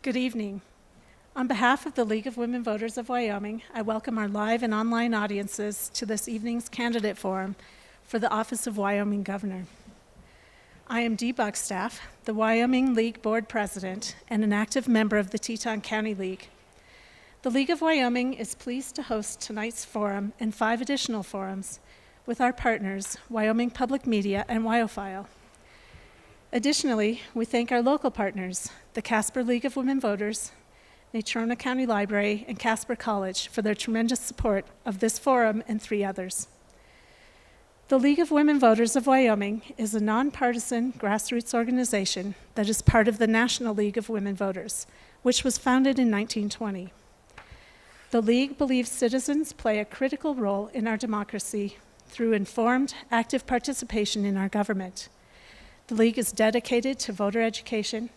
Good evening. On behalf of the League of Women Voters of Wyoming, I welcome our live and online audiences to this evening's candidate forum for the office of Wyoming Governor. I am Dee Buckstaff, the Wyoming League Board President and an active member of the Teton County League. The League of Wyoming is pleased to host tonight's forum and 5 additional forums with our partners, Wyoming Public Media and WyoFile. Additionally, we thank our local partners, the Casper League of Women Voters, Natrona County Library, and Casper College for their tremendous support of this forum and 3 others. The League of Women Voters of Wyoming is a nonpartisan grassroots organization that is part of the National League of Women Voters, which was founded in 1920. The League believes citizens play a critical role in our democracy through informed, active participation in our government. The League is dedicated to voter education,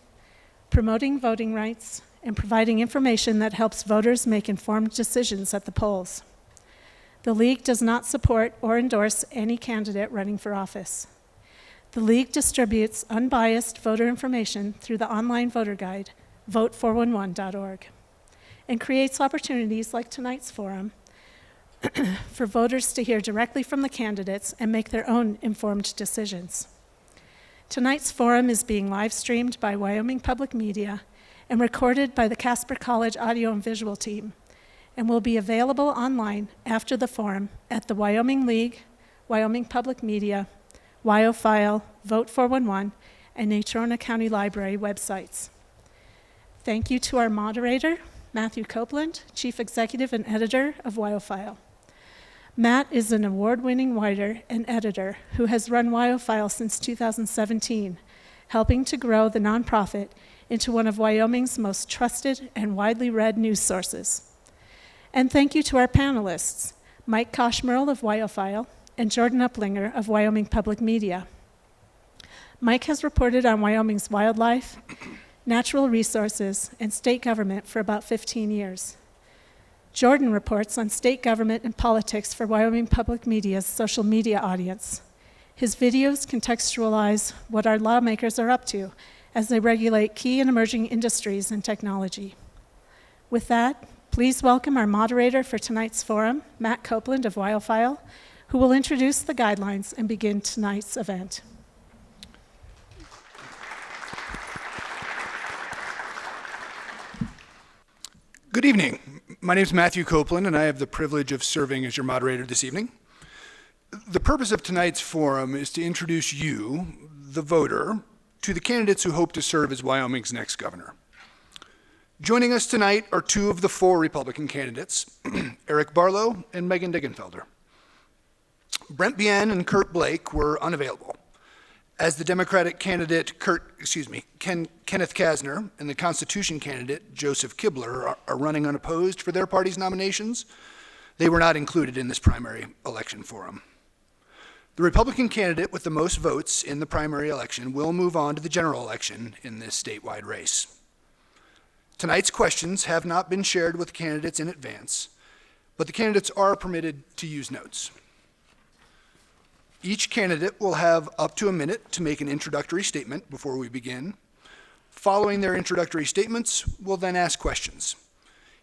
promoting voting rights, and providing information that helps voters make informed decisions at the polls. The League does not support or endorse any candidate running for office. The League distributes unbiased voter information through the online voter guide, vote411.org, and creates opportunities like tonight's forum for voters to hear directly from the candidates and make their own informed decisions. Tonight's forum is being live streamed by Wyoming Public Media and recorded by the Casper College Audio and Visual team, and will be available online after the forum at the Wyoming League, Wyoming Public Media, WyoFile, Vote411, and Natrona County Library websites. Thank you to our moderator, Matthew Copeland, Chief Executive and Editor of WyoFile. Matt is an award-winning writer and editor who has run WyoFile since 2017, helping to grow the nonprofit into one of Wyoming's most trusted and widely read news sources. And thank you to our panelists, Mike Koshmerl of WyoFile and Jordan Uplinger of Wyoming Public Media. Mike has reported on Wyoming's wildlife, natural resources, and state government for about 15 years. Jordan reports on state government and politics for Wyoming Public Media's social media audience. His videos contextualize what our lawmakers are up to as they regulate key and emerging industries and technology. With that, please welcome our moderator for tonight's forum, Matt Copeland of WyoFile, who will introduce the guidelines and begin tonight's event. Good evening. My name is Matthew Copeland, and I have the privilege of serving as your moderator this evening. The purpose of tonight's forum is to introduce you, the voter, to the candidates who hope to serve as Wyoming's next governor. Joining us tonight are 2 of the 4 Republican candidates, Eric Barlow and Megan Diggenfelder. Brent Bien and Kurt Blake were unavailable. As the Democratic candidate Kenneth Kasner and the Constitution candidate Joseph Kibler are running unopposed for their party's nominations, they were not included in this primary election forum. The Republican candidate with the most votes in the primary election will move on to the general election in this statewide race. Tonight's questions have not been shared with candidates in advance, but the candidates are permitted to use notes. Each candidate will have up to a minute to make an introductory statement before we begin. Following their introductory statements, we'll then ask questions.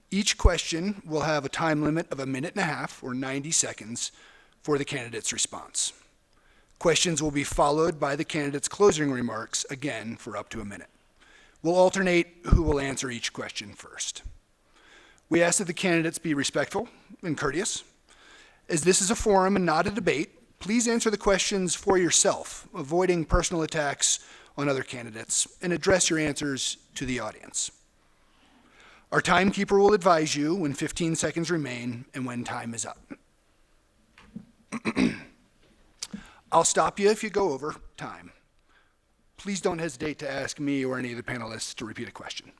Each question will have a time limit of 1.5 minutes or 90 seconds for the candidate's response. Questions will be followed by the candidate's closing remarks, again for up to a minute. We'll alternate who will answer each question first. We ask that the candidates be respectful and courteous. As this is a forum and not a debate, please answer the questions for yourself, avoiding personal attacks on other candidates, and address your answers to the audience. Our timekeeper will advise you when 15 seconds remain and when time is up. I'll stop you if you go over time. Please don't hesitate to ask me or any of the panelists to repeat a question.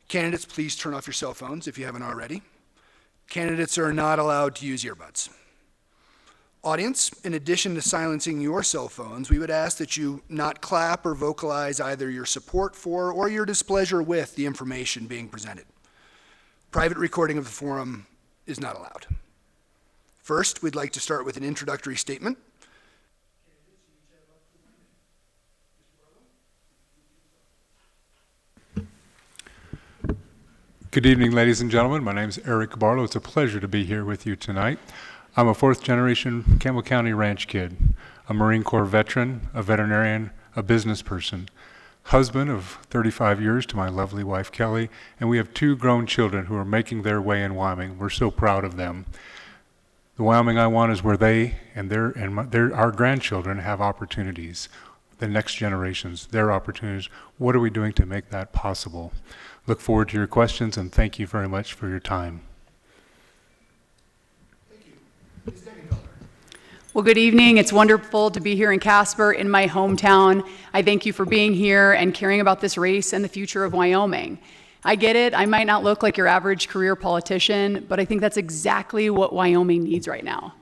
Candidates, please turn off your cell phones if you haven't already. Candidates are not allowed to use earbuds. Audience, in addition to silencing your cell phones, we would ask that you not clap or vocalize either your support for or your displeasure with the information being presented. Private recording of the forum is not allowed. First, we'd like to start with an introductory statement. Good evening, ladies and gentlemen. My name is Eric Barlow. It's a pleasure to be here with you tonight. I'm a fourth-generation Campbell County ranch kid, a Marine Corps veteran, a veterinarian, a business person, husband of 35 years to my lovely wife, Kelly, and we have 2 grown children who are making their way in Wyoming. We're so proud of them. The Wyoming I want is where they and our grandchildren have opportunities, the next generations, their opportunities. What are we doing to make that possible? Look forward to your questions, and thank you very much for your time. Thank you. Ms. Degenfelder. Well, good evening. It's wonderful to be here in Casper, in my hometown. I thank you for being here and caring about this race and the future of Wyoming. I get it. I might not look like your average career politician, but I think that's exactly what Wyoming needs right now.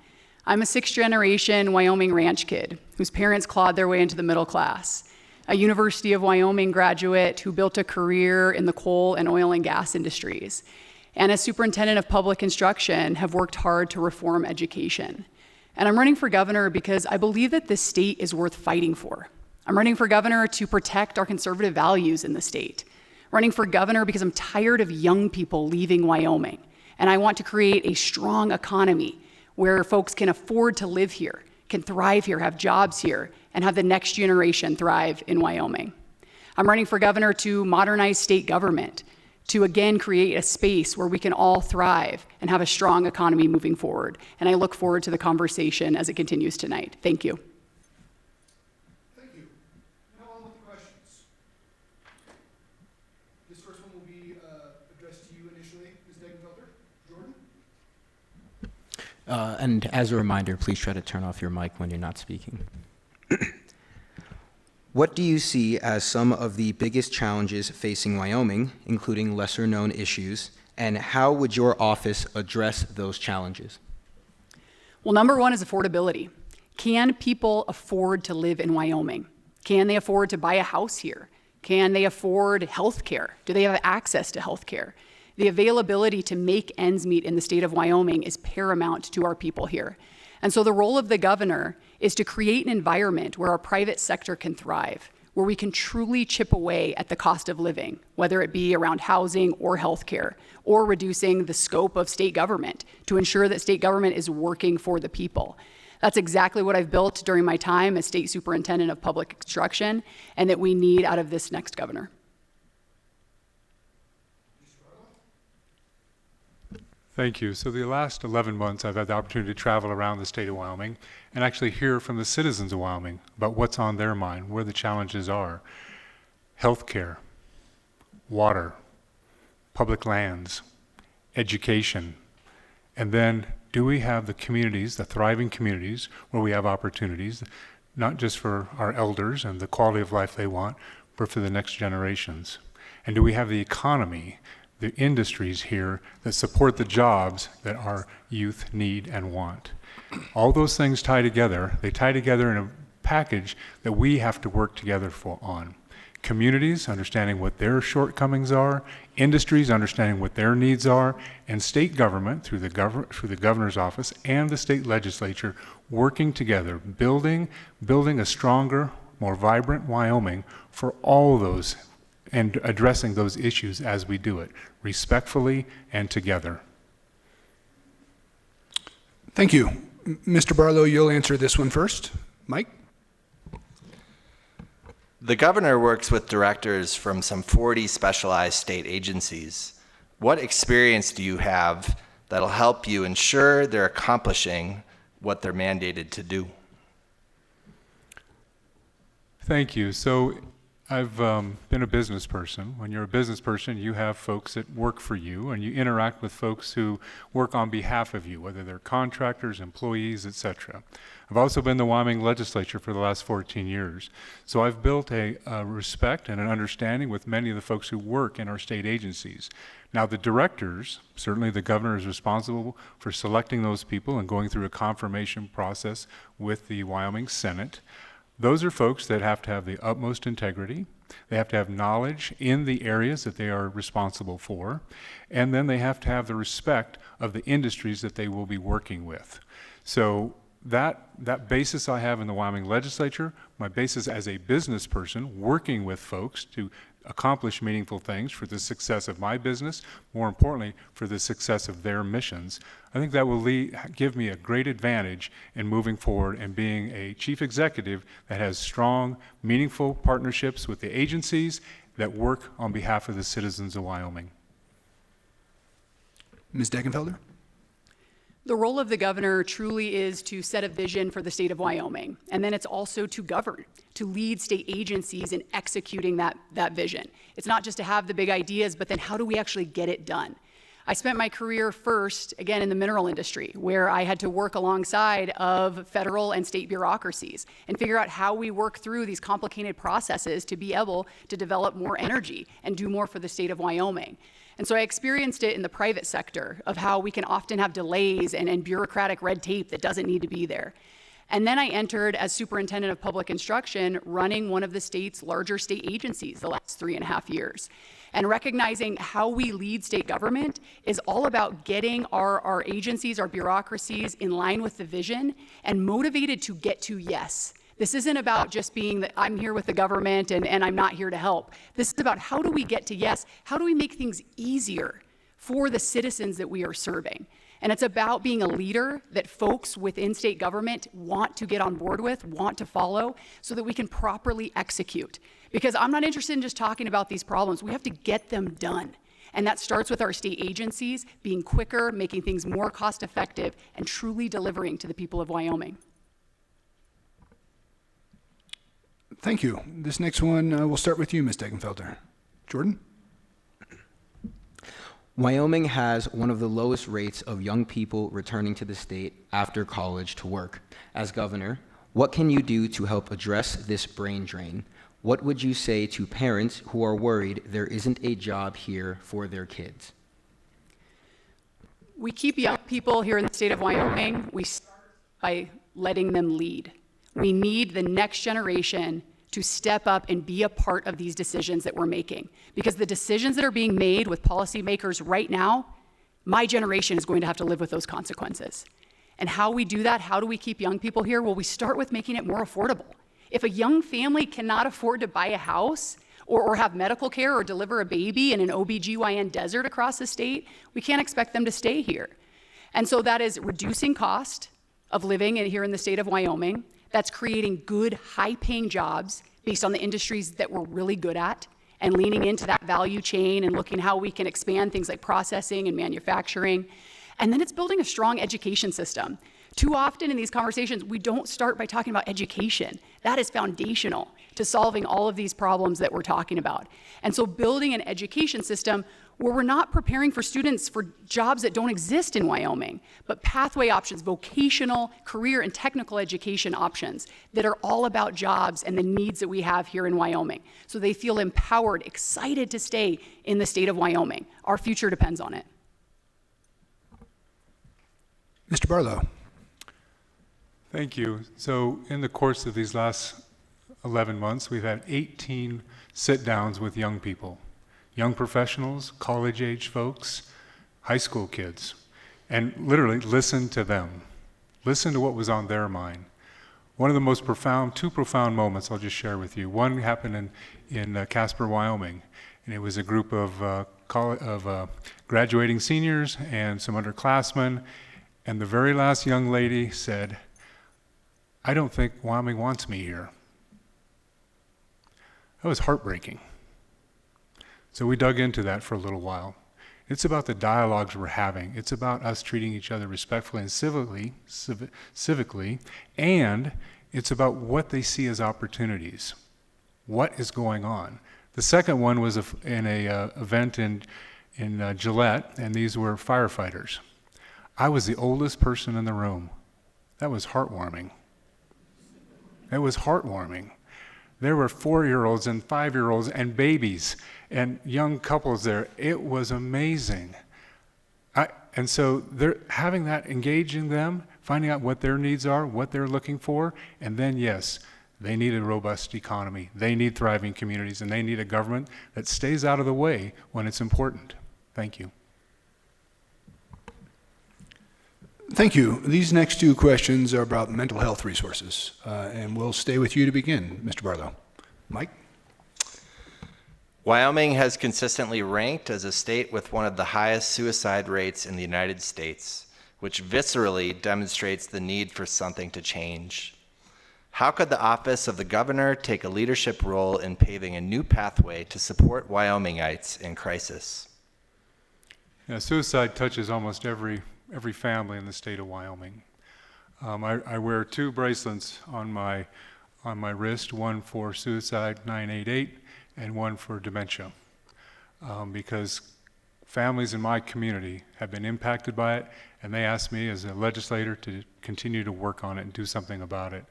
I'm a 6th-generation Wyoming ranch kid whose parents clawed their way into the middle class, a University of Wyoming graduate who built a career in the coal and oil and gas industries, and as superintendent of public instruction have worked hard to reform education. And I'm running for governor because I believe that this state is worth fighting for. I'm running for governor to protect our conservative values in the state. Running for governor because I'm tired of young people leaving Wyoming, and I want to create a strong economy where folks can afford to live here, can thrive here, have jobs here, and have the next generation thrive in Wyoming. I'm running for governor to modernize state government, to again create a space where we can all thrive and have a strong economy moving forward. And I look forward to the conversation as it continues tonight. Thank you. Thank you. Now on with the questions. This first one will be addressed to you initially, Ms. Degenfelder. Jordan? And as a reminder, please try to turn off your mic when you're not speaking. What do you see as some of the biggest challenges facing Wyoming, including lesser-known issues, and how would your office address those challenges? Well, number one is affordability. Can people afford to live in Wyoming? Can they afford to buy a house here? Can they afford health care? Do they have access to health care? The availability to make ends meet in the state of Wyoming is paramount to our people here. And so the role of the governor is to create an environment where our private sector can thrive, where we can truly chip away at the cost of living, whether it be around housing or healthcare, or reducing the scope of state government to ensure that state government is working for the people. That's exactly what I've built during my time as state superintendent of public instruction, and that we need out of this next governor. Thank you. So the last 11 months, I've had the opportunity to travel around the state of Wyoming and actually hear from the citizens of Wyoming about what's on their mind, where the challenges are. Healthcare, water, public lands, education, and then do we have the communities, the thriving communities, where we have opportunities, not just for our elders and the quality of life they want, but for the next generations? And do we have the economy, the industries here that support the jobs that our youth need and want? All those things tie together. They tie together in a package that we have to work together on. Communities, understanding what their shortcomings are, industries, understanding what their needs are, and state government, through the governor's office and the state legislature, working together, building a stronger, more vibrant Wyoming for all those, and addressing those issues as we do it, respectfully and together. Thank you. Mr. Barlow, you'll answer this one first. Mike? The governor works with directors from some 40 specialized state agencies. What experience do you have that'll help you ensure they're accomplishing what they're mandated to do? Thank you. So I've been a business person. When you're a business person, you have folks that work for you, and you interact with folks who work on behalf of you, whether they're contractors, employees, etc. I've also been in the Wyoming legislature for the last 14 years. So I've built a respect and an understanding with many of the folks who work in our state agencies. Now the directors, certainly the governor is responsible for selecting those people and going through a confirmation process with the Wyoming Senate. Those are folks that have to have the utmost integrity. They have to have knowledge in the areas that they are responsible for. And then they have to have the respect of the industries that they will be working with. So that basis I have in the Wyoming legislature, my basis as a business person working with folks to accomplish meaningful things for the success of my business, more importantly, for the success of their missions, I think that will give me a great advantage in moving forward and being a chief executive that has strong, meaningful partnerships with the agencies that work on behalf of the citizens of Wyoming. Ms. Degenfelder? The role of the governor truly is to set a vision for the state of Wyoming, and then it's also to govern, to lead state agencies in executing that vision. It's not just to have the big ideas, but then how do we actually get it done? I spent my career first, again, in the mineral industry, where I had to work alongside of federal and state bureaucracies and figure out how we work through these complicated processes to be able to develop more energy and do more for the state of Wyoming. And so I experienced it in the private sector of how we can often have delays and bureaucratic red tape that doesn't need to be there. And then I entered as superintendent of public instruction, running one of the state's larger state agencies the last 3.5 years. And recognizing how we lead state government is all about getting our agencies, our bureaucracies in line with the vision and motivated to get to yes. This isn't about just being that I'm here with the government and I'm not here to help. This is about how do we get to yes? How do we make things easier for the citizens that we are serving? And it's about being a leader that folks within state government want to get on board with, want to follow, so that we can properly execute. Because I'm not interested in just talking about these problems. We have to get them done. And that starts with our state agencies being quicker, making things more cost effective, and truly delivering to the people of Wyoming. Thank you. This next one, we'll start with you, Ms. Degenfelder. Jordan? Wyoming has one of the lowest rates of young people returning to the state after college to work. As governor, what can you do to help address this brain drain? What would you say to parents who are worried there isn't a job here for their kids? We keep young people here in the state of Wyoming. We start by letting them lead. We need the next generation to step up and be a part of these decisions that we're making. Because the decisions that are being made with policymakers right now, my generation is going to have to live with those consequences. And how we do that, how do we keep young people here? Well, we start with making it more affordable. If a young family cannot afford to buy a house or have medical care or deliver a baby in an OBGYN desert across the state, we can't expect them to stay here. And so that is reducing cost of living here in the state of Wyoming. That's creating good, high-paying jobs based on the industries that we're really good at and leaning into that value chain and looking how we can expand things like processing and manufacturing. And then it's building a strong education system. Too often in these conversations, we don't start by talking about education. That is foundational to solving all of these problems that we're talking about. And so building an education system where we're not preparing for students for jobs that don't exist in Wyoming, but pathway options, vocational, career, and technical education options that are all about jobs and the needs that we have here in Wyoming. So they feel empowered, excited to stay in the state of Wyoming. Our future depends on it. Mr. Barlow? Thank you. So in the course of these last 11 months, we've had 18 sit-downs with young people, young professionals, college-age folks, high school kids, and literally listen to them. Listen to what was on their mind. One of the most profound, two profound moments I'll just share with you. One happened in Casper, Wyoming, and it was a group of graduating seniors and some underclassmen, and the very last young lady said, "I don't think Wyoming wants me here." That was heartbreaking. So we dug into that for a little while. It's about the dialogues we're having. It's about us treating each other respectfully and civically, and it's about what they see as opportunities. What is going on? The second one was in an event in Gillette, and these were firefighters. I was the oldest person in the room. That was heartwarming. It was heartwarming. There were 4-year-olds and 5-year-olds and babies and young couples there. It was amazing. And so they're having that, engaging them, finding out what their needs are, what they're looking for, and then yes, they need a robust economy. They need thriving communities, and they need a government that stays out of the way when it's important. Thank you. Thank you. These next two questions are about mental health resources, and we'll stay with you to begin, Mr. Barlow. Mike? Wyoming has consistently ranked as a state with one of the highest suicide rates in the United States, which viscerally demonstrates the need for something to change. How could the office of the governor take a leadership role in paving a new pathway to support Wyomingites in crisis? Yeah, suicide touches almost every family in the state of Wyoming. I wear 2 bracelets on my wrist, one for suicide 988 and one for dementia, because families in my community have been impacted by it, and they asked me as a legislator to continue to work on it and do something about it.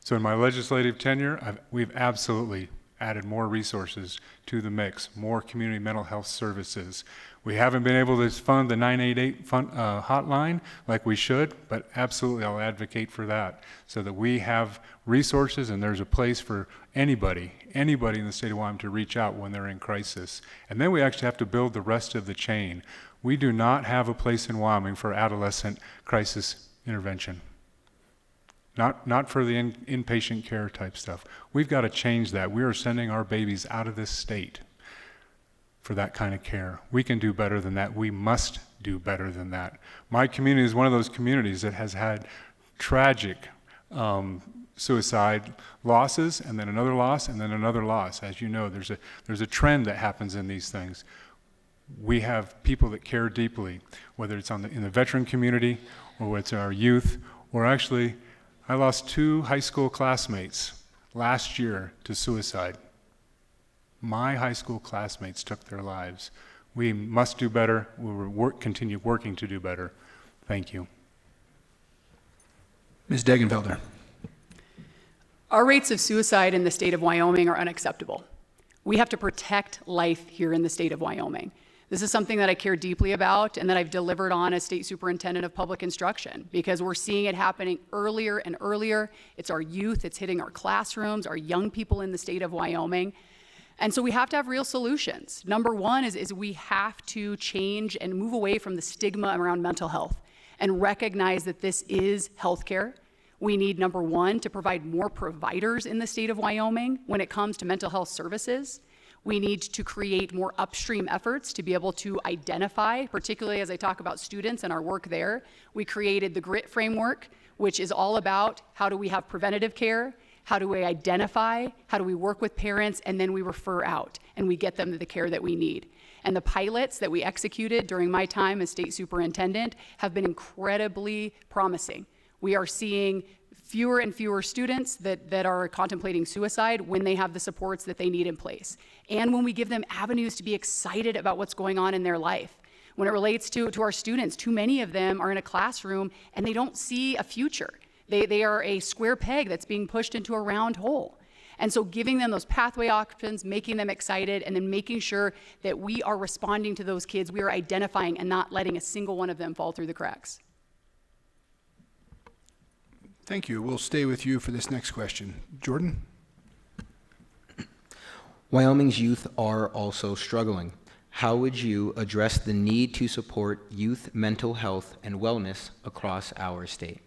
So in my legislative tenure, we've absolutely added more resources to the mix, more community mental health services. We haven't been able to fund the 988 hotline like we should, but absolutely I'll advocate for that so that we have resources and there's a place for anybody in the state of Wyoming to reach out when they're in crisis. And then we actually have to build the rest of the chain. We do not have a place in Wyoming for adolescent crisis intervention. Not for the inpatient care type stuff. We've got to change that. We are sending our babies out of this state for that kind of care. We can do better than that. We must do better than that. My community is one of those communities that has had tragic suicide losses, and then another loss, and then another loss. As you know, there's a trend that happens in these things. We have people that care deeply, whether it's in the veteran community, or it's our youth, or actually, I lost 2 high school classmates last year to suicide. My high school classmates took their lives. We must do better. We will continue working to do better. Thank you. Ms. Degenfelder. Our rates of suicide in the state of Wyoming are unacceptable. We have to protect life here in the state of Wyoming. This is something that I care deeply about and that I've delivered on as state superintendent of public instruction, because we're seeing it happening earlier and earlier. It's our youth, it's hitting our classrooms, our young people in the state of Wyoming. And so we have to have real solutions. Number one is we have to change and move away from the stigma around mental health and recognize that this is healthcare. We need, number one, to provide more providers in the state of Wyoming when it comes to mental health services. We need to create more upstream efforts to be able to identify, particularly as I talk about students and our work there. We created the GRIT framework, which is all about how do we have preventative care, how do we identify, how do we work with parents, and then we refer out and we get them the care that we need. And the pilots that we executed during my time as state superintendent have been incredibly promising. We are seeing fewer and fewer students that are contemplating suicide when they have the supports that they need in place. And when we give them avenues to be excited about what's going on in their life. When it relates to our students, too many of them are in a classroom and they don't see a future. They are a square peg that's being pushed into a round hole. And so giving them those pathway options, making them excited, and then making sure that we are responding to those kids, we are identifying and not letting a single one of them fall through the cracks. Thank you. We'll stay with you for this next question. Jordan? Wyoming's youth are also struggling. How would you address the need to support youth mental health and wellness across our state?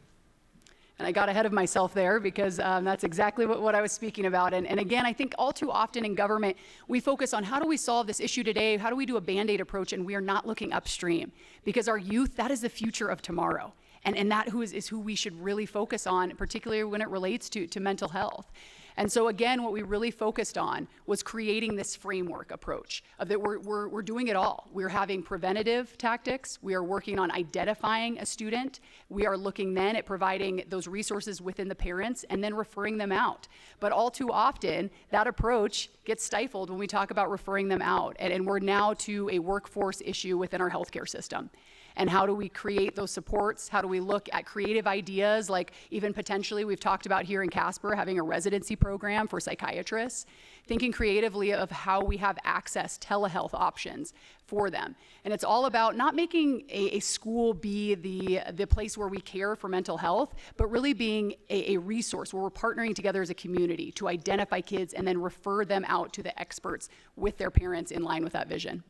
And I got ahead of myself there because that's exactly what I was speaking about. And again, I think all too often in government, we focus on how do we solve this issue today? How do we do a Band-Aid approach? And we are not looking upstream, because our youth, that is the future of tomorrow. And that is who we should really focus on, particularly when it relates to mental health. And so again, what we really focused on was creating this framework approach of that we're doing it all. We're having preventative tactics. We are working on identifying a student. We are looking then at providing those resources within the parents and then referring them out. But all too often, that approach gets stifled when we talk about referring them out. And we're now to a workforce issue within our healthcare system. And how do we create those supports? How do we look at creative ideas, like even potentially we've talked about here in Casper having a residency program for psychiatrists, thinking creatively of how we have access telehealth options for them. And it's all about not making a school be the place where we care for mental health, but really being a resource where we're partnering together as a community to identify kids and then refer them out to the experts with their parents in line with that vision.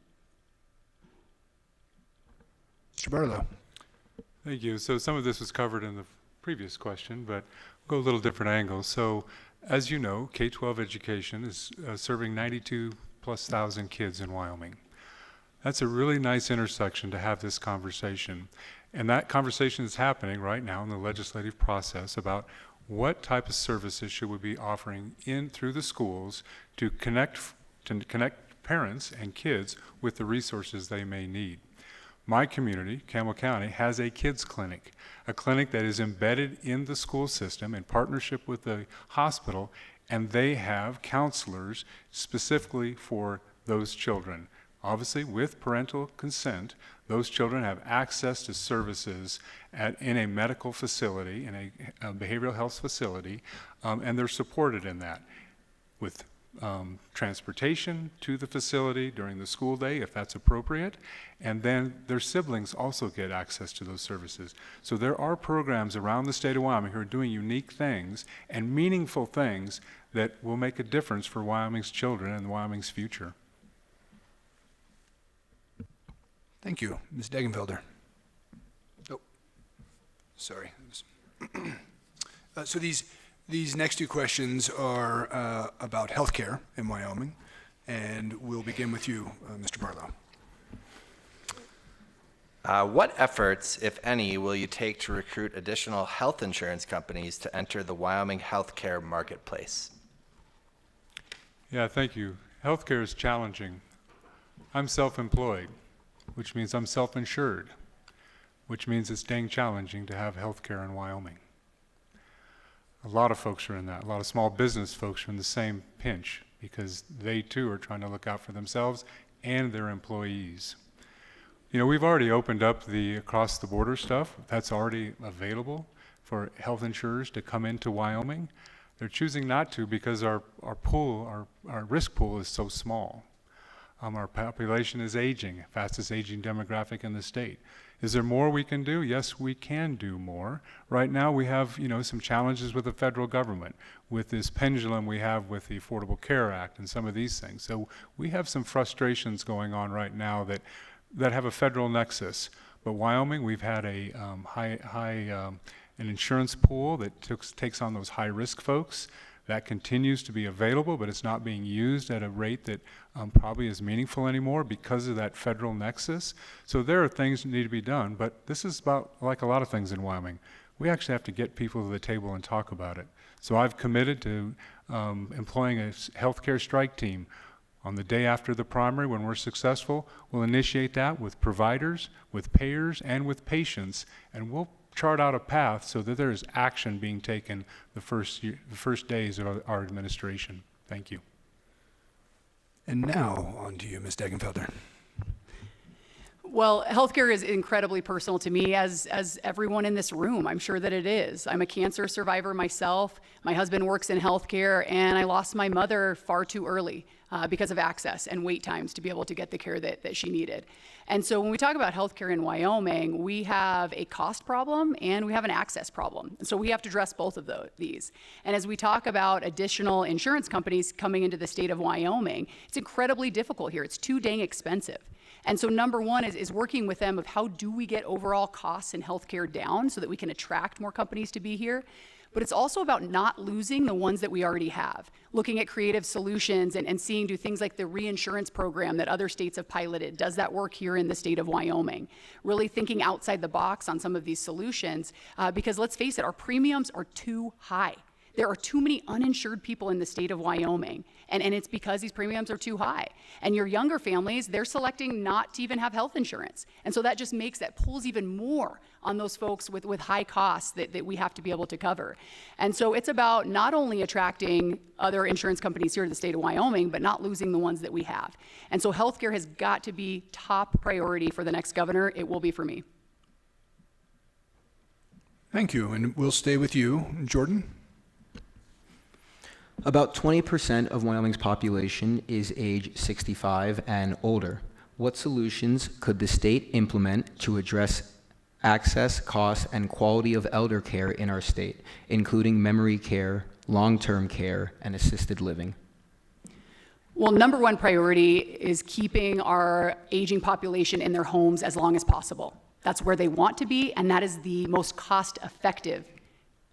Mr. Barlow. Thank you. So some of this was covered in the previous question, but we'll go a little different angle. So as you know, K-12 education is serving 92 plus thousand kids in Wyoming. That's a really nice intersection to have this conversation. And that conversation is happening right now in the legislative process about what type of services should we be offering in through the schools to connect parents and kids with the resources they may need. My community, Campbell County, has a kids clinic, a clinic that is embedded in the school system in partnership with the hospital, and they have counselors specifically for those children. Obviously, with parental consent, those children have access to services in a medical facility, in a behavioral health facility, and they're supported in that with transportation to the facility during the school day, if that's appropriate, and then their siblings also get access to those services. So there are programs around the state of Wyoming who are doing unique things and meaningful things that will make a difference for Wyoming's children and Wyoming's future. Thank you. Ms. Degenfelder. Oh, sorry. So these next two questions are about healthcare in Wyoming, and we'll begin with you, Mr. Barlow. What efforts, if any, will you take to recruit additional health insurance companies to enter the Wyoming healthcare marketplace? Yeah, thank you. Healthcare is challenging. I'm self-employed, which means I'm self-insured, which means it's dang challenging to have healthcare in Wyoming. A lot of folks are in that. A lot of small business folks are in the same pinch because they too are trying to look out for themselves and their employees. You know, we've already opened up the across the border stuff. That's already available for health insurers to come into Wyoming. They're choosing not to because our risk pool is so small. Our population is aging, fastest aging demographic in the state. Is there more we can do? Yes, we can do more. Right now we have, some challenges with the federal government, with this pendulum we have with the Affordable Care Act and some of these things. So we have some frustrations going on right now that have a federal nexus. But Wyoming, we've had a an insurance pool that takes on those high-risk folks. That continues to be available, but it's not being used at a rate that probably is meaningful anymore because of that federal nexus. So there are things that need to be done, but this is about, like a lot of things in Wyoming, we actually have to get people to the table and talk about it. So I've committed to employing a healthcare strike team. On the day after the primary, when we're successful, we'll initiate that with providers, with payers, and with patients, and we'll chart out a path so that there is action being taken the first days of our administration. Thank you. And now on to you, Ms. Degenfelder. Well, healthcare is incredibly personal to me, as everyone in this room. I'm sure that it is. I'm a cancer survivor myself. My husband works in healthcare, and I lost my mother far too early because of access and wait times to be able to get the care that she needed. And so when we talk about healthcare in Wyoming, we have a cost problem and we have an access problem. And so we have to address both of these. And as we talk about additional insurance companies coming into the state of Wyoming, it's incredibly difficult here. It's too dang expensive. And so number one is working with them of how do we get overall costs in healthcare down so that we can attract more companies to be here. But it's also about not losing the ones that we already have, looking at creative solutions and seeing, do things like the reinsurance program that other states have piloted, does that work here in the state of Wyoming? Really thinking outside the box on some of these solutions, because let's face it, our premiums are too high. There are too many uninsured people in the state of Wyoming, and it's because these premiums are too high. And your younger families, they're selecting not to even have health insurance. And so that just pulls even more on those folks with high costs that we have to be able to cover. And so it's about not only attracting other insurance companies here to the state of Wyoming, but not losing the ones that we have. And so healthcare has got to be top priority for the next governor. It will be for me. Thank you, and we'll stay with you, Jordan. About 20% of Wyoming's population is age 65 and older. What solutions could the state implement to address access, cost, and quality of elder care in our state, including memory care, long-term care, and assisted living? Well, number one priority is keeping our aging population in their homes as long as possible. That's where they want to be, and that is the most cost-effective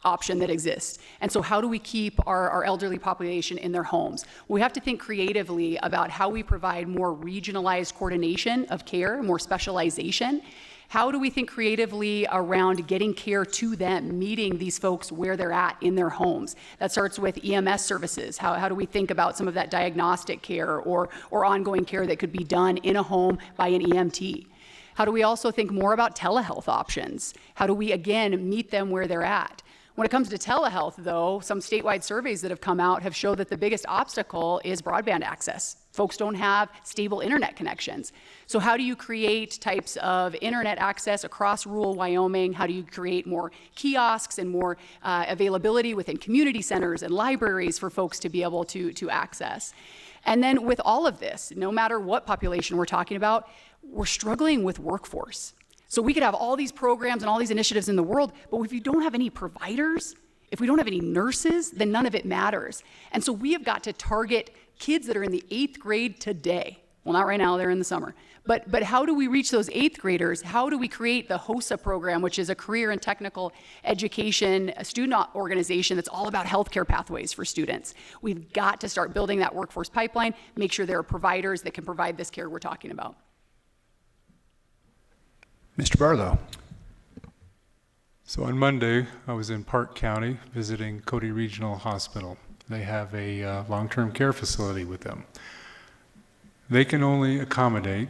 option that exists. And so how do we keep our elderly population in their homes? We have to think creatively about how we provide more regionalized coordination of care, more specialization. How do we think creatively around getting care to them, meeting these folks where they're at in their homes? That starts with EMS services. How do we think about some of that diagnostic care or ongoing care that could be done in a home by an EMT? How do we also think more about telehealth options? How do we, again, meet them where they're at? When it comes to telehealth, though, some statewide surveys that have come out have showed that the biggest obstacle is broadband access. Folks don't have stable internet connections. So how do you create types of internet access across rural Wyoming? How do you create more kiosks and more availability within community centers and libraries for folks to be able to access? And then with all of this, no matter what population we're talking about, we're struggling with workforce. So we could have all these programs and all these initiatives in the world, but if you don't have any providers, if we don't have any nurses, then none of it matters. And so we have got to target kids that are in the 8th grade today. Well, not right now, they're in the summer. But how do we reach those 8th graders? How do we create the HOSA program, which is a career and technical education student organization that's all about healthcare pathways for students? We've got to start building that workforce pipeline, make sure there are providers that can provide this care we're talking about. Mr. Barlow. So on Monday, I was in Park County visiting Cody Regional Hospital. They have a long-term care facility with them. They can only accommodate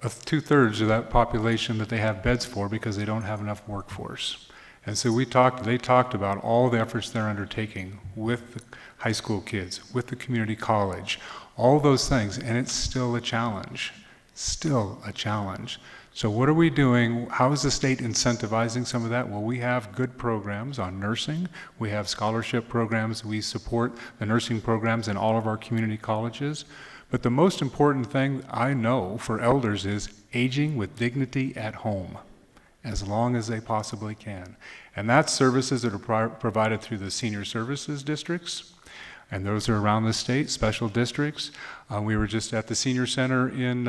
2/3 of that population that they have beds for because they don't have enough workforce. And so they talked about all the efforts they're undertaking with the high school kids, with the community college, all those things, and it's still a challenge, still a challenge. So what are we doing? How is the state incentivizing some of that? Well, we have good programs on nursing. We have scholarship programs. We support the nursing programs in all of our community colleges. But the most important thing I know for elders is aging with dignity at home, as long as they possibly can. And that's services that are provided through the senior services districts, and those are around the state, special districts. We were just at the senior center in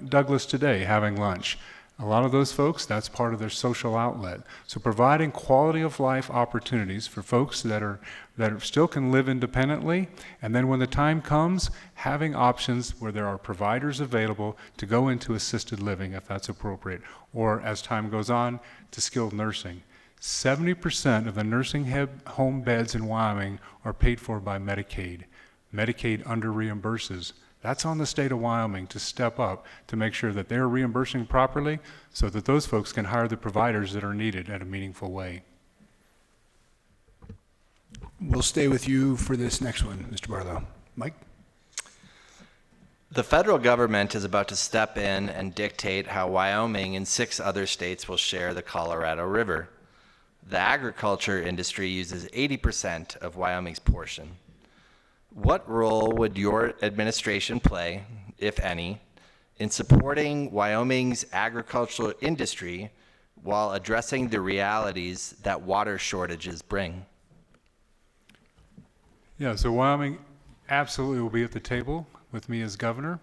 Douglas today having lunch. A lot of those folks, that's part of their social outlet. So providing quality of life opportunities for folks that still can live independently, and then when the time comes, having options where there are providers available to go into assisted living if that's appropriate, or as time goes on, to skilled nursing. 70% of the nursing home beds in Wyoming are paid for by Medicaid. Medicaid under-reimburses. That's on the state of Wyoming to step up to make sure that they're reimbursing properly so that those folks can hire the providers that are needed in a meaningful way. We'll stay with you for this next one, Mr. Barlow. Mike? The federal government is about to step in and dictate how Wyoming and 6 other states will share the Colorado River. The agriculture industry uses 80% of Wyoming's portion. What role would your administration play, if any, in supporting Wyoming's agricultural industry while addressing the realities that water shortages bring? Yeah, so Wyoming absolutely will be at the table with me as governor.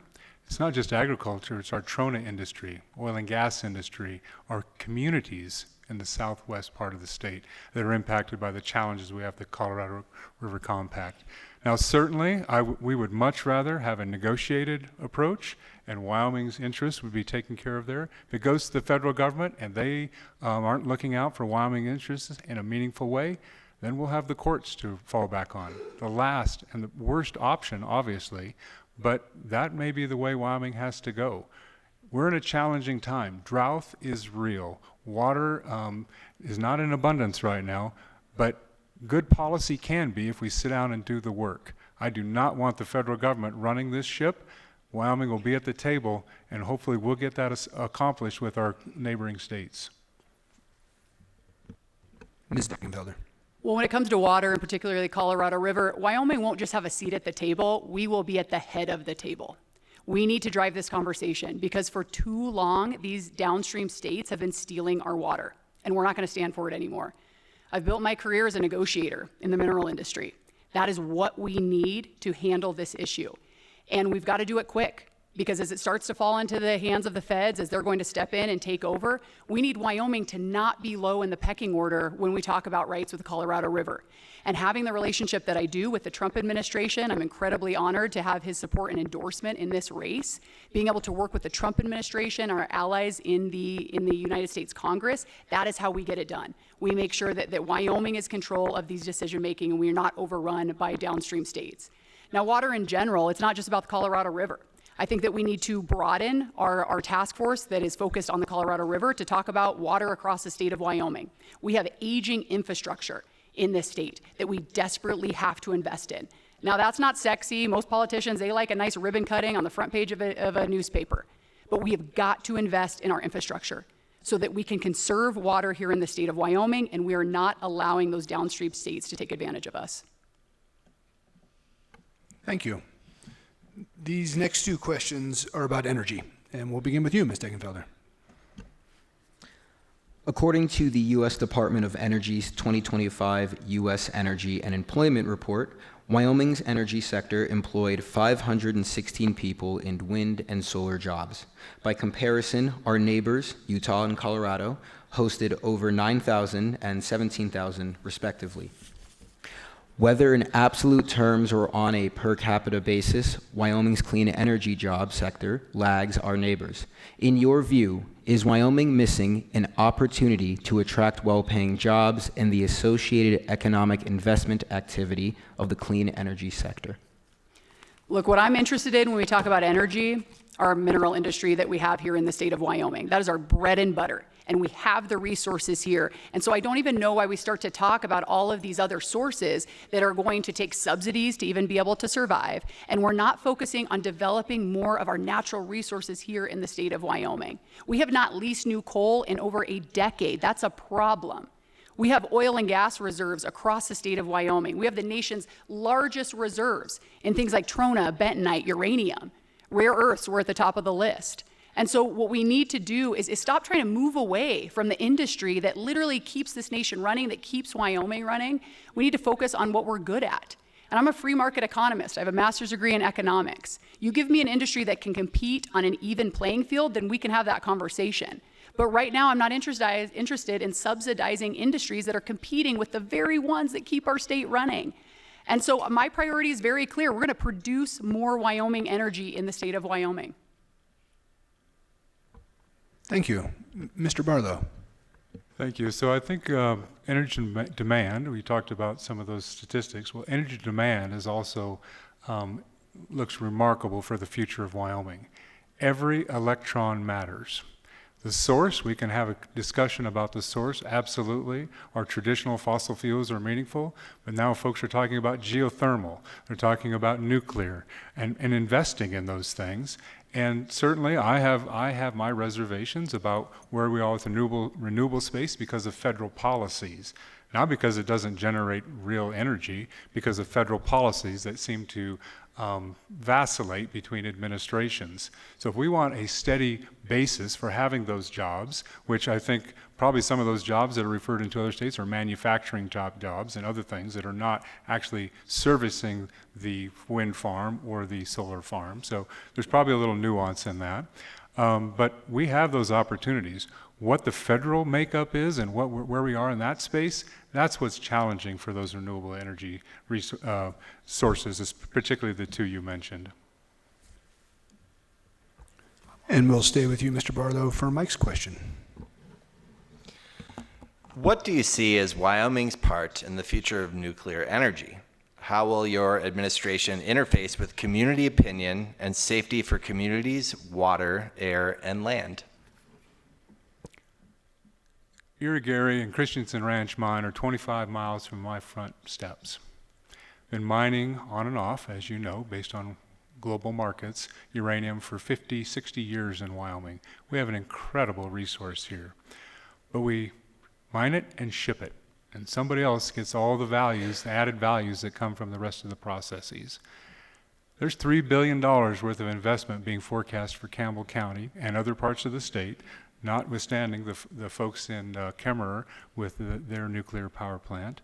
It's not just agriculture, it's our trona industry, oil and gas industry, our communities in the southwest part of the state that are impacted by the challenges we have with the Colorado River Compact. Now, certainly, we would much rather have a negotiated approach, and Wyoming's interests would be taken care of there. If it goes to the federal government and they aren't looking out for Wyoming interests in a meaningful way, then we'll have the courts to fall back on. The last and the worst option, obviously, but that may be the way Wyoming has to go. We're in a challenging time. Drought is real. Water is not in abundance right now, but good policy can be if we sit down and do the work. I do not want the federal government running this ship. Wyoming will be at the table, and hopefully we'll get that accomplished with our neighboring states. Ms. Deckenfelder. Well, when it comes to water, and particularly the Colorado River, Wyoming won't just have a seat at the table, we will be at the head of the table. We need to drive this conversation because for too long, these downstream states have been stealing our water, and we're not going to stand for it anymore. I've built my career as a negotiator in the mineral industry. That is what we need to handle this issue. And we've got to do it quick. Because as it starts to fall into the hands of the feds, as they're going to step in and take over, we need Wyoming to not be low in the pecking order when we talk about rights with the Colorado River. And having the relationship that I do with the Trump administration, I'm incredibly honored to have his support and endorsement in this race. Being able to work with the Trump administration, our allies in the United States Congress, that is how we get it done. We make sure that Wyoming is control of these decision making and we are not overrun by downstream states. Now, water in general, it's not just about the Colorado River. I think that we need to broaden our task force that is focused on the Colorado River to talk about water across the state of Wyoming. We have aging infrastructure in this state that we desperately have to invest in. Now, that's not sexy. Most politicians, they like a nice ribbon cutting on the front page of a newspaper. But we have got to invest in our infrastructure so that we can conserve water here in the state of Wyoming, and we are not allowing those downstream states to take advantage of us. Thank you. These next two questions are about energy, and we'll begin with you, Ms. Degenfelder. According to the U.S. Department of Energy's 2025 U.S. Energy and Employment Report, Wyoming's energy sector employed 516 people in wind and solar jobs. By comparison, our neighbors, Utah and Colorado, hosted over 9,000 and 17,000 respectively. Whether in absolute terms or on a per capita basis, Wyoming's clean energy job sector lags our neighbors. In your view, is Wyoming missing an opportunity to attract well-paying jobs and the associated economic investment activity of the clean energy sector? Look, what I'm interested in when we talk about energy, our mineral industry that we have here in the state of Wyoming. That is our bread and butter, and we have the resources here. And so I don't even know why we start to talk about all of these other sources that are going to take subsidies to even be able to survive, and we're not focusing on developing more of our natural resources here in the state of Wyoming. We have not leased new coal in over a decade. That's a problem. We have oil and gas reserves across the state of Wyoming. We have the nation's largest reserves in things like trona, bentonite, uranium. Rare earths were at the top of the list. And so what we need to do is stop trying to move away from the industry that literally keeps this nation running, that keeps Wyoming running. We need to focus on what we're good at. And I'm a free market economist. I have a master's degree in economics. You give me an industry that can compete on an even playing field, then we can have that conversation. But right now, I'm not interested in subsidizing industries that are competing with the very ones that keep our state running. And so my priority is very clear. We're going to produce more Wyoming energy in the state of Wyoming. Thank you. Mr. Barlow. Thank you. So I think energy demand, we talked about some of those statistics. Well, energy demand is also looks remarkable for the future of Wyoming. Every electron matters. The source, we can have a discussion about the source, absolutely. Our traditional fossil fuels are meaningful, but now folks are talking about geothermal. They're talking about nuclear and investing in those things. And certainly I have my reservations about where we are with the renewable space because of federal policies. Not because it doesn't generate real energy, because of federal policies that seem to vacillate between administrations. So if we want a steady basis for having those jobs, which I think probably some of those jobs that are referred into other states are manufacturing jobs and other things that are not actually servicing the wind farm or the solar farm. So there's probably a little nuance in that. But we have those opportunities. What the federal makeup is and where we are in that space, that's what's challenging for those renewable energy sources, particularly the two you mentioned. And we'll stay with you, Mr. Barlow, for Mike's question. What do you see as Wyoming's part in the future of nuclear energy? How will your administration interface with community opinion and safety for communities, water, air, and land? Irrigary and Christensen Ranch mine are 25 miles from my front steps. Been mining on and off, as you know, based on global markets, uranium for 50, 60 years in Wyoming. We have an incredible resource here. But we mine it and ship it. And somebody else gets all the values, the added values that come from the rest of the processes. There's $3 billion worth of investment being forecast for Campbell County and other parts of the state, notwithstanding the folks in Kemmerer with their nuclear power plant,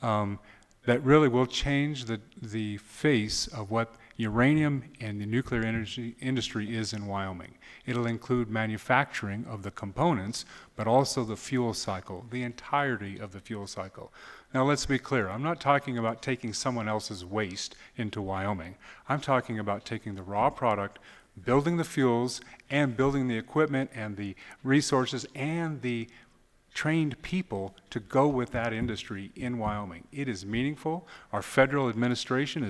that really will change the face of what Uranium and the nuclear energy industry is in Wyoming. It'll include manufacturing of the components, but also the fuel cycle, the entirety of the fuel cycle. Now let's be clear, I'm not talking about taking someone else's waste into Wyoming. I'm talking about taking the raw product, building the fuels, and building the equipment and the resources and the trained people to go with that industry in Wyoming. It is meaningful. Our federal administration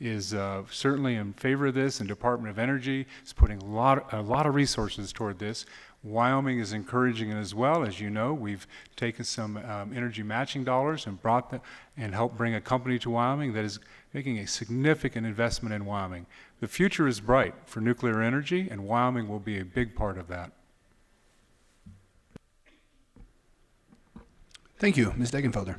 is certainly in favor of this, and Department of Energy is putting a lot of resources toward this. Wyoming is encouraging it as well. As you know, we've taken some energy matching dollars and and helped bring a company to Wyoming that is making a significant investment in Wyoming. The future is bright for nuclear energy, and Wyoming will be a big part of that. Thank you. Ms. Degenfelder.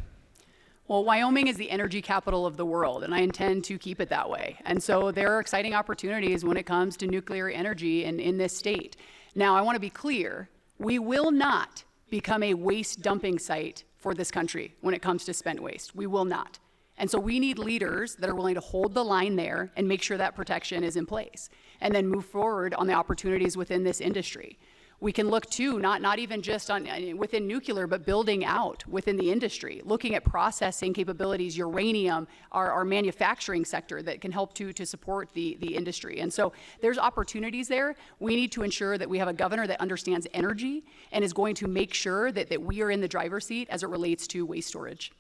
Well, Wyoming is the energy capital of the world, and I intend to keep it that way. And so there are exciting opportunities when it comes to nuclear energy in this state. Now, I want to be clear, we will not become a waste dumping site for this country when it comes to spent waste. We will not. And so we need leaders that are willing to hold the line there and make sure that protection is in place, and then move forward on the opportunities within this industry. We can look too, not even just within nuclear, but building out within the industry, looking at processing capabilities, uranium, our manufacturing sector that can help to support the industry. And so there's opportunities there. We need to ensure that we have a governor that understands energy and is going to make sure that we are in the driver's seat as it relates to waste storage.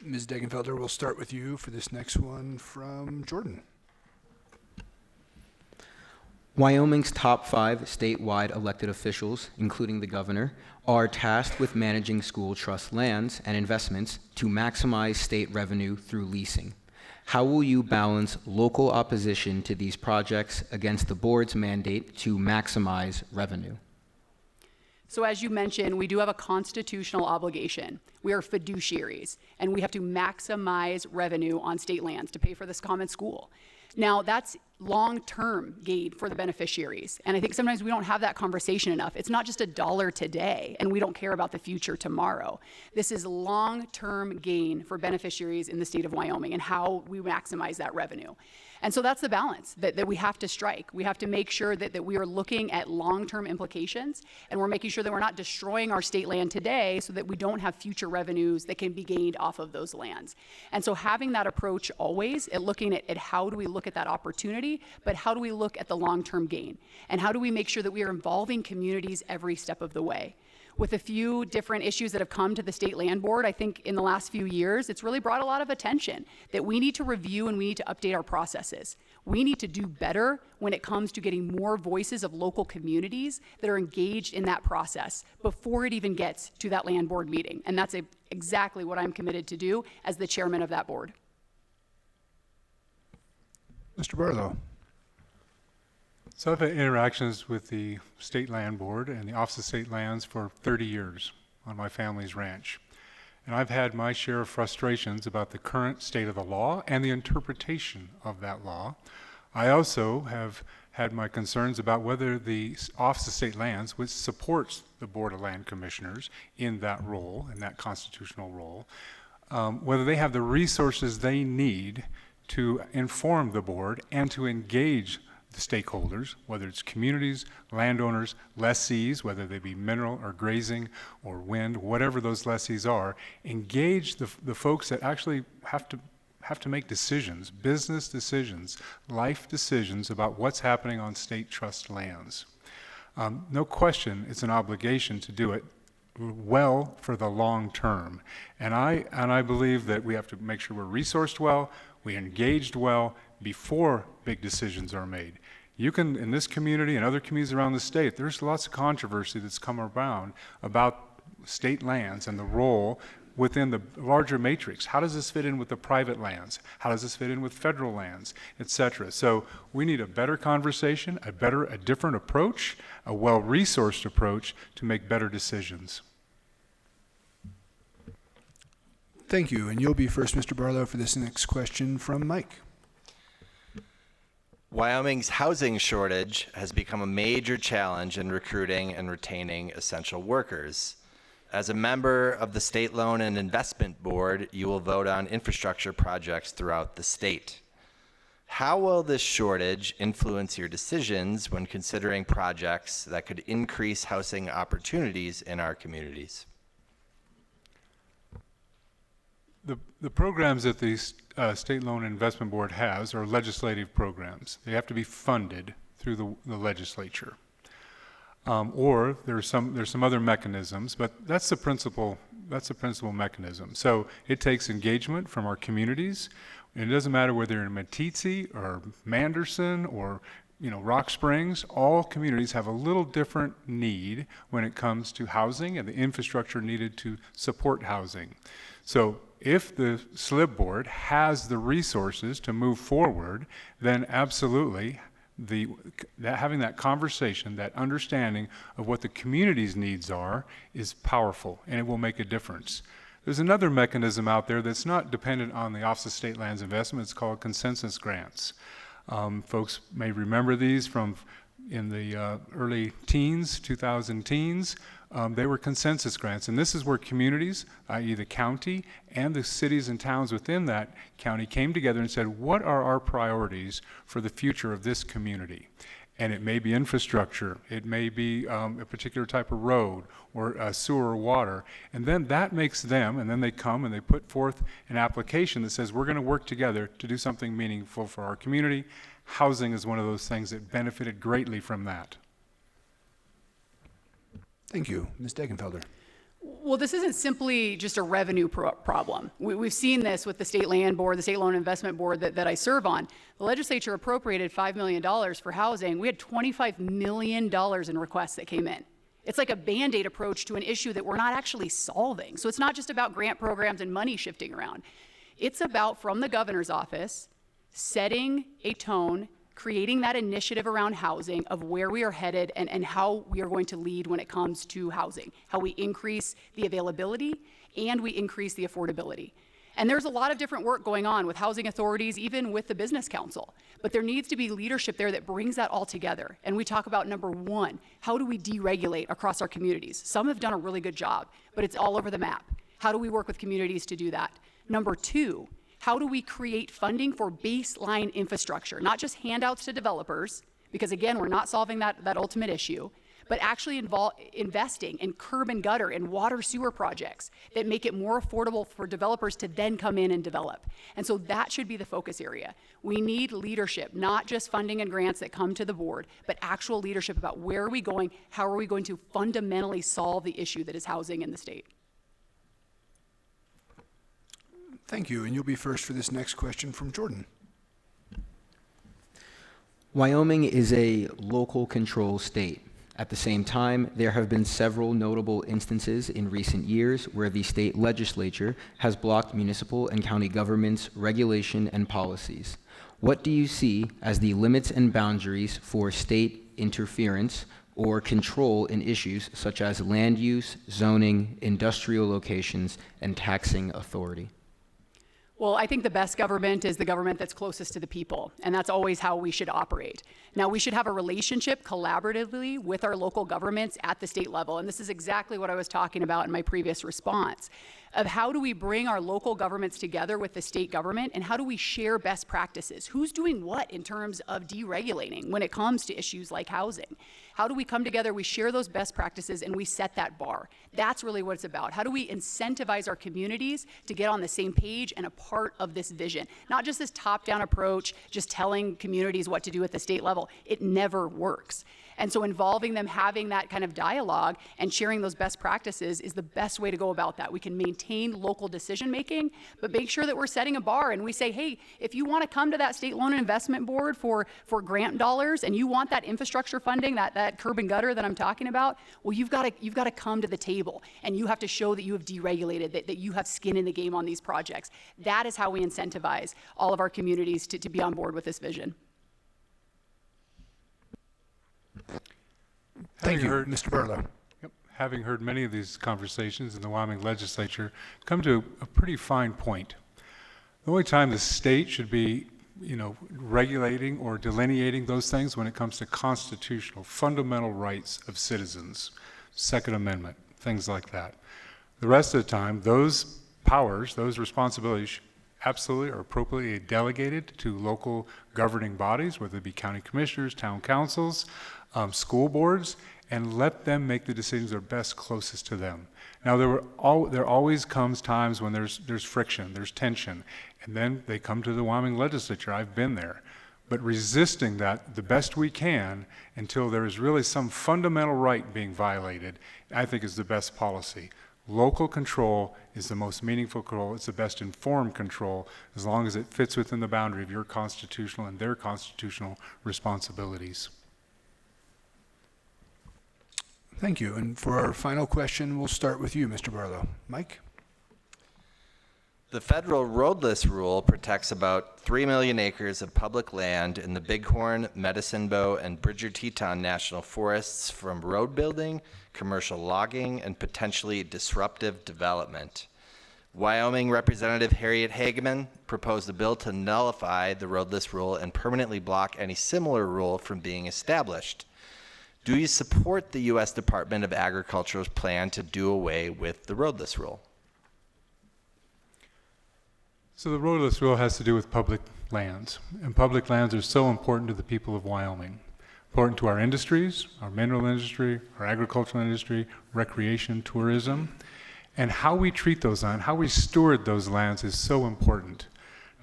Ms. Degenfelder, we'll start with you for this next one from Jordan. Wyoming's top 5 statewide elected officials, including the governor, are tasked with managing school trust lands and investments to maximize state revenue through leasing. How will you balance local opposition to these projects against the board's mandate to maximize revenue? So as you mentioned, we do have a constitutional obligation. We are fiduciaries, and we have to maximize revenue on state lands to pay for this common school. Now, that's long-term gain for the beneficiaries. And I think sometimes we don't have that conversation enough. It's not just $1 today, and we don't care about the future tomorrow. This is long-term gain for beneficiaries in the state of Wyoming and how we maximize that revenue. And so that's the balance that we have to strike. We have to make sure that we are looking at long-term implications, and we're making sure that we're not destroying our state land today so that we don't have future revenues that can be gained off of those lands. And so having that approach always at looking at how do we look at that opportunity, but how do we look at the long-term gain? And how do we make sure that we are involving communities every step of the way? With a few different issues that have come to the State Land Board, I think in the last few years, it's really brought a lot of attention that we need to review and we need to update our processes. We need to do better when it comes to getting more voices of local communities that are engaged in that process before it even gets to that land board meeting. And that's exactly what I'm committed to do as the chairman of that board. Mr. Barlow. So I've had interactions with the State Land Board and the Office of State Lands for 30 years on my family's ranch. And I've had my share of frustrations about the current state of the law and the interpretation of that law. I also have had my concerns about whether the Office of State Lands, which supports the Board of Land Commissioners in that role, in that constitutional role, whether they have the resources they need to inform the board and to engage the stakeholders, whether it's communities, landowners, lessees, whether they be mineral or grazing or wind, whatever those lessees are, engage the folks that actually have to make decisions, business decisions, life decisions about what's happening on state trust lands. No question, it's an obligation to do it well for the long term. And I believe that we have to make sure we're resourced well, we engaged well before big decisions are made. You can, in this community and other communities around the state, there's lots of controversy that's come around about state lands and the role within the larger matrix. How does this fit in with the private lands? How does this fit in with federal lands, et cetera? So we need a better conversation, a different approach, a well-resourced approach to make better decisions. Thank you. And you'll be first, Mr. Barlow, for this next question from Mike. Wyoming's housing shortage has become a major challenge in recruiting and retaining essential workers. As a member of the State Loan and Investment Board, you will vote on infrastructure projects throughout the state. How will this shortage influence your decisions when considering projects that could increase housing opportunities in our communities? The programs that the State Loan and Investment Board has are legislative programs. They have to be funded through the legislature. Or there's some other mechanisms, but that's the principal mechanism. So it takes engagement from our communities. And it doesn't matter whether you're in Meeteetse or Manderson or Rock Springs. All communities have a little different need when it comes to housing and the infrastructure needed to support housing. So if the SLIB board has the resources to move forward, then absolutely having that conversation, that understanding of what the community's needs are is powerful, and it will make a difference. There's another mechanism out there that's not dependent on the Office of State Lands Investment. It's called consensus grants. Folks may remember these from in the early teens, 2000 teens. They were consensus grants, and this is where communities, i.e. the county, and the cities and towns within that county came together and said, what are our priorities for the future of this community? And it may be infrastructure, it may be a particular type of road or sewer or water, and then that makes them, and then they come and they put forth an application that says we're going to work together to do something meaningful for our community. Housing is one of those things that benefited greatly from that. Thank you. Ms. Degenfelder. Well, this isn't simply just a revenue problem. We've seen this with the State Land Board, the State Loan Investment Board that I serve on. The legislature appropriated $5 million for housing. We had $25 million in requests that came in. It's like a Band-Aid approach to an issue that we're not actually solving. So it's not just about grant programs and money shifting around. It's about, from the governor's office, setting a tone, creating that initiative around housing of where we are headed and how we are going to lead when it comes to housing, how we increase the availability and we increase the affordability. And there's a lot of different work going on with housing authorities, even with the Business Council. But there needs to be leadership there that brings that all together. And we talk about, number one, how do we deregulate across our communities? Some have done a really good job, but it's all over the map. How do we work with communities to do that? Number two, how do we create funding for baseline infrastructure, not just handouts to developers, because again, we're not solving that ultimate issue, but actually investing in curb and gutter and water sewer projects that make it more affordable for developers to then come in and develop. And so that should be the focus area. We need leadership, not just funding and grants that come to the board, but actual leadership about where are we going, how are we going to fundamentally solve the issue that is housing in the state. Thank you, and you'll be first for this next question from Jordan. Wyoming is a local control state. At the same time, there have been several notable instances in recent years where the state legislature has blocked municipal and county governments' regulation and policies. What do you see as the limits and boundaries for state interference or control in issues such as land use, zoning, industrial locations, and taxing authority? Well, I think the best government is the government that's closest to the people, and that's always how we should operate. Now, we should have a relationship collaboratively with our local governments at the state level, and this is exactly what I was talking about in my previous response, of how do we bring our local governments together with the state government, and how do we share best practices? Who's doing what in terms of deregulating when it comes to issues like housing? How do we come together, we share those best practices, and we set that bar? That's really what it's about. How do we incentivize our communities to get on the same page and a part of this vision? Not just this top-down approach, just telling communities what to do at the state level. It never works. And so involving them, having that kind of dialogue and sharing those best practices is the best way to go about that. We can maintain local decision-making, but make sure that we're setting a bar and we say, hey, if you want to come to that State Loan and Investment Board for grant dollars and you want that infrastructure funding, that curb and gutter that I'm talking about, well, you've got to come to the table and you have to show that you have deregulated, that you have skin in the game on these projects. That is how we incentivize all of our communities to be on board with this vision. Thank you, Mr. Barlow. Yep. Having heard many of these conversations in the Wyoming legislature, come to a pretty fine point. The only time the state should be, regulating or delineating those things when it comes to constitutional, fundamental rights of citizens, Second Amendment. things like that. The rest of the time, those powers, those responsibilities absolutely are appropriately delegated to local governing bodies, whether it be county commissioners, town councils, school boards, and let them make the decisions that are best closest to them. Now, there always comes times when there's friction, there's tension, and then they come to the Wyoming legislature. I've been there. But resisting that the best we can until there is really some fundamental right being violated, I think is the best policy. Local control is the most meaningful control. It's the best informed control as long as it fits within the boundary of your constitutional and their constitutional responsibilities. Thank you. And for our final question, we'll start with you, Mr. Barlow. Mike? The federal roadless rule protects about 3 million acres of public land in the Bighorn, Medicine Bow, and Bridger-Teton National Forests from road building, commercial logging, and potentially disruptive development. Wyoming Representative Harriet Hageman proposed a bill to nullify the roadless rule and permanently block any similar rule from being established. Do you support the U.S. Department of Agriculture's plan to do away with the roadless rule? So the roadless rule has to do with public lands, and public lands are so important to the people of Wyoming, important to our industries, our mineral industry, our agricultural industry, recreation, tourism, and how we treat those lands, how we steward those lands is so important.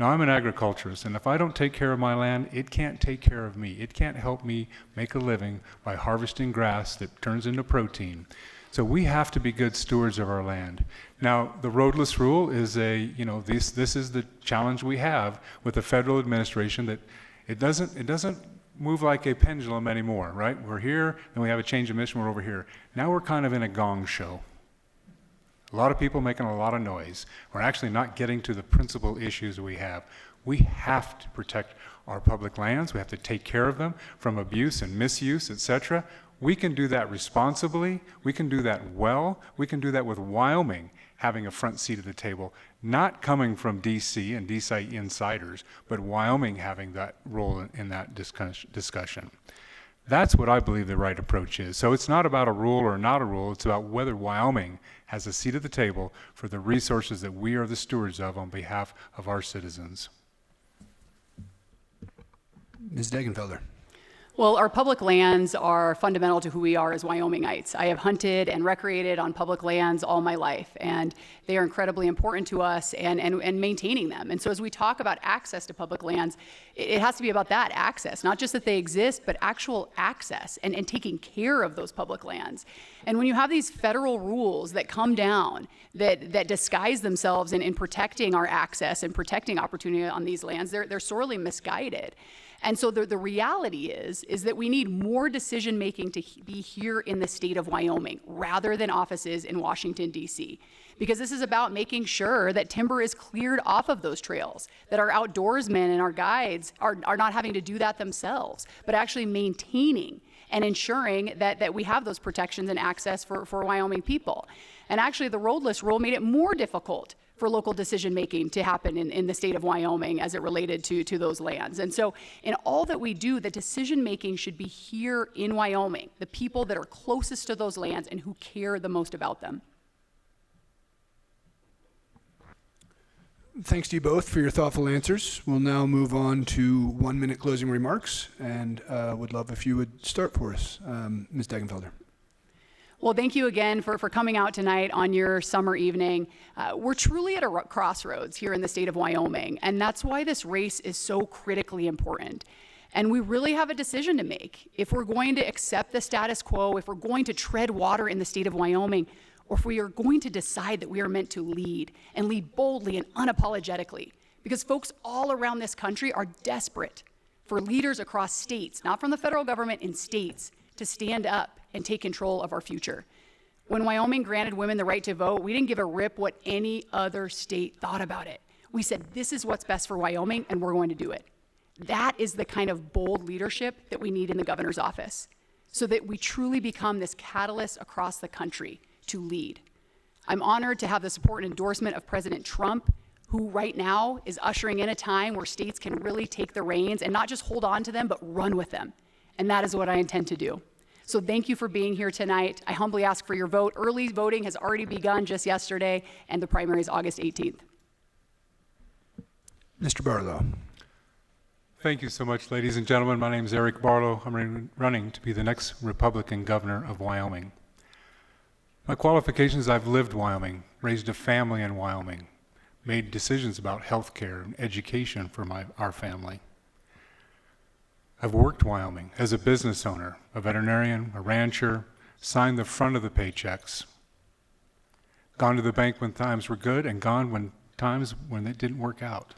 Now, I'm an agriculturist, and if I don't take care of my land, it can't take care of me. It can't help me make a living by harvesting grass that turns into protein. So we have to be good stewards of our land. Now, the roadless rule is this is the challenge we have with the federal administration, that it doesn't move like a pendulum anymore, right? We're here, and we have a change of mission, we're over here. Now we're kind of in a gong show. A lot of people making a lot of noise. We're actually not getting to the principal issues we have. We have to protect our public lands. We have to take care of them from abuse and misuse, etc. We can do that responsibly. We can do that well. We can do that with Wyoming having a front seat at the table, not coming from D.C. and D.C. insiders, but Wyoming having that role in that discussion. That's what I believe the right approach is. So it's not about a rule or not a rule. It's about whether Wyoming has a seat at the table for the resources that we are the stewards of on behalf of our citizens. Ms. Degenfelder. Well, our public lands are fundamental to who we are as Wyomingites. I have hunted and recreated on public lands all my life, and they are incredibly important to us and maintaining them. And so as we talk about access to public lands, it has to be about that access, not just that they exist, but actual access and taking care of those public lands. And when you have these federal rules that come down that disguise themselves in protecting our access and protecting opportunity on these lands, they're sorely misguided. And so the reality is that we need more decision making to be here in the state of Wyoming rather than offices in Washington, D.C. Because this is about making sure that timber is cleared off of those trails, that our outdoorsmen and our guides are not having to do that themselves, but actually maintaining and ensuring that we have those protections and access for Wyoming people. And actually the roadless rule made it more difficult for local decision making to happen in the state of Wyoming as it related to those lands. And so in all that we do, the decision making should be here in Wyoming, the people that are closest to those lands and who care the most about them. Thanks to you both for your thoughtful answers. We'll now move on to 1-minute closing remarks, and would love if you would start for us, Ms. Degenfelder. Well, thank you again for coming out tonight on your summer evening. We're truly at a crossroads here in the state of Wyoming, and that's why this race is so critically important. And we really have a decision to make. If we're going to accept the status quo, if we're going to tread water in the state of Wyoming, or if we are going to decide that we are meant to lead, and lead boldly and unapologetically. Because folks all around this country are desperate for leaders across states, not from the federal government, in states, to stand up and take control of our future. When Wyoming granted women the right to vote, we didn't give a rip what any other state thought about it. We said, this is what's best for Wyoming, and we're going to do it. That is the kind of bold leadership that we need in the governor's office, so that we truly become this catalyst across the country to lead. I'm honored to have the support and endorsement of President Trump, who right now is ushering in a time where states can really take the reins and not just hold on to them, but run with them. And that is what I intend to do. So thank you for being here tonight. I humbly ask for your vote. Early voting has already begun just yesterday, and the primary is August 18th. Mr. Barlow. Thank you so much, ladies and gentlemen. My name is Eric Barlow. I'm running to be the next Republican governor of Wyoming. My qualifications: I've lived Wyoming, raised a family in Wyoming, made decisions about health care and education for our family. I've worked Wyoming as a business owner, a veterinarian, a rancher, signed the front of the paychecks, gone to the bank when times were good and gone when times when it didn't work out.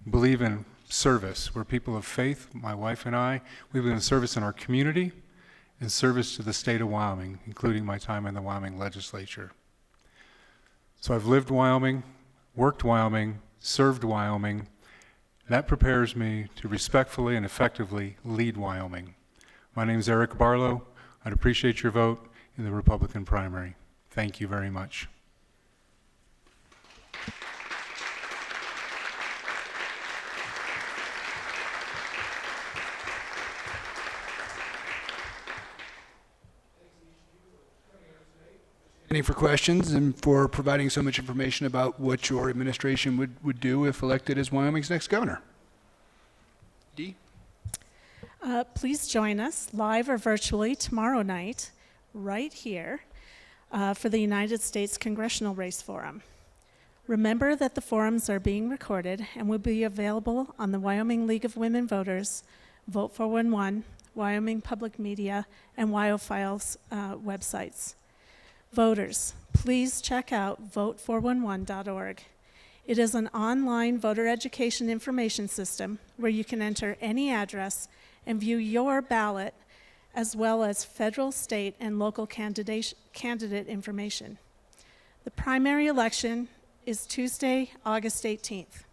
Believe in service. We're people of faith, my wife and I. We believe in service in our community and service to the state of Wyoming, including my time in the Wyoming legislature. So I've lived Wyoming, worked Wyoming, served Wyoming. That prepares me to respectfully and effectively lead Wyoming. My name is Eric Barlow. I'd appreciate your vote in the Republican primary. Thank you very much. Any for questions and for providing so much information about what your administration would do if elected as Wyoming's next governor. Dee? Please join us live or virtually tomorrow night, right here, for the United States Congressional Race Forum. Remember that the forums are being recorded and will be available on the Wyoming League of Women Voters, Vote 411, Wyoming Public Media, and WyoFile's websites. Voters, please check out vote411.org. It is an online voter education information system where you can enter any address and view your ballot, as well as federal, state, and local candidate information. The primary election is Tuesday, August 18th.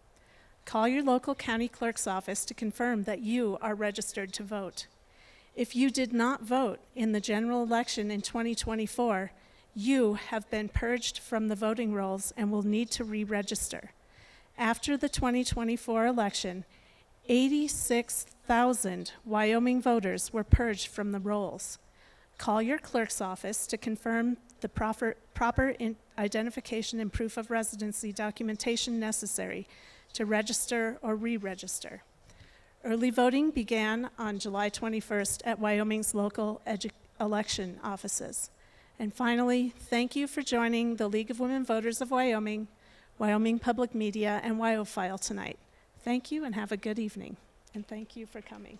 Call your local county clerk's office to confirm that you are registered to vote. If you did not vote in the general election in 2024, you have been purged from the voting rolls and will need to re-register. After the 2024 election, 86,000 Wyoming voters were purged from the rolls. Call your clerk's office to confirm the proper identification and proof of residency documentation necessary to register or re-register. Early voting began on July 21st at Wyoming's local election offices. And finally, thank you for joining the League of Women Voters of Wyoming, Wyoming Public Media, and WyoFile tonight. Thank you and have a good evening. And thank you for coming.